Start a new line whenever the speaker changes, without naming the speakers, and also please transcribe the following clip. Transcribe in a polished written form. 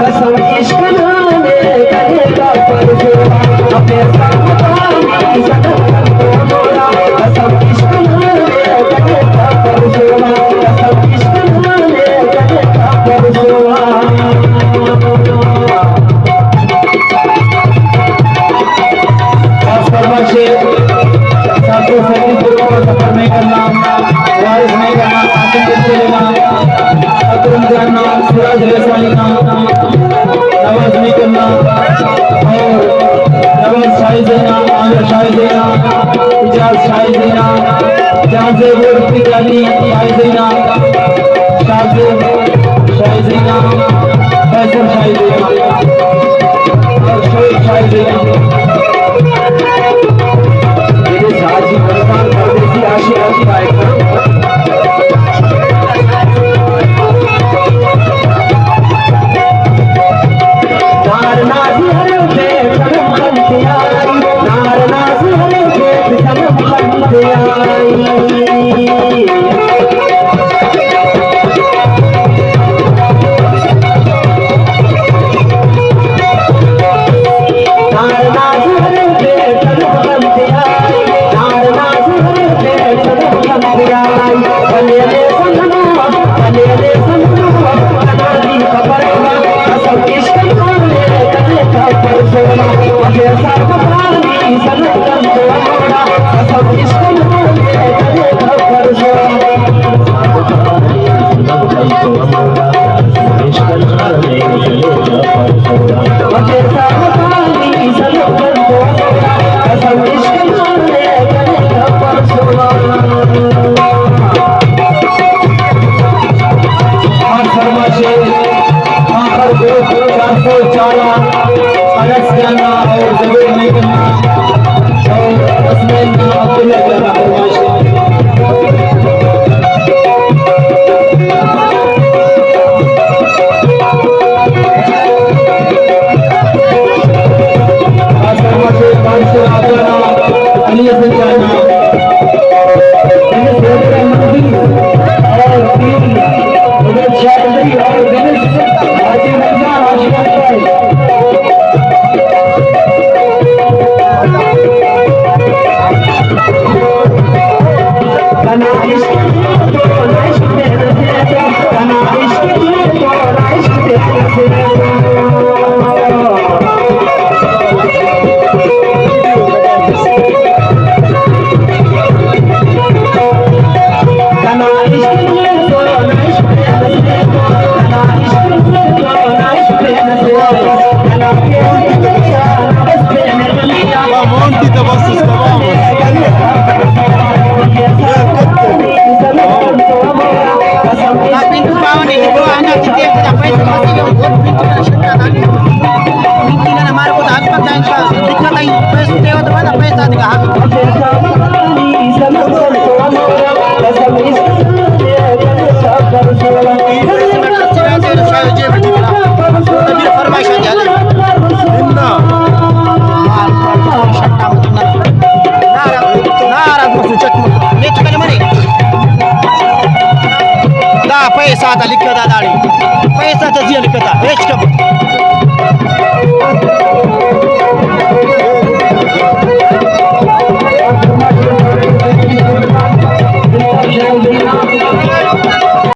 कसम इश्क नामे कदे का परसोड़ा अपने साथ पानी सनम को मोड़ा कसम इश्क नामे कदे का परसोड़ा कसम इश्क नामे कदे का परसोड़ा सातों सर्विस को सफर नहीं करना, वारिस नहीं करना, कासिम किसको लेना, अतुल करना, सूरज रेसानी का नवाज नहीं करना और नवाज शाही देना, आमिर शाही देना, इजाज शाही देना, जहाँ से वो रुपी जानी शाही देना, शाहजेब शाही देना, फैसल शाही देना और शोएब शाही देना। हाजी प्रधान परदेसी आशी आशी आएगा नार नाज़ी हरे पे सनम खंते आई नार नाज़ी हरे पे सनम खंते आई
पैसा आता लिखता दाढ़ी पैसा तो जिया लिखता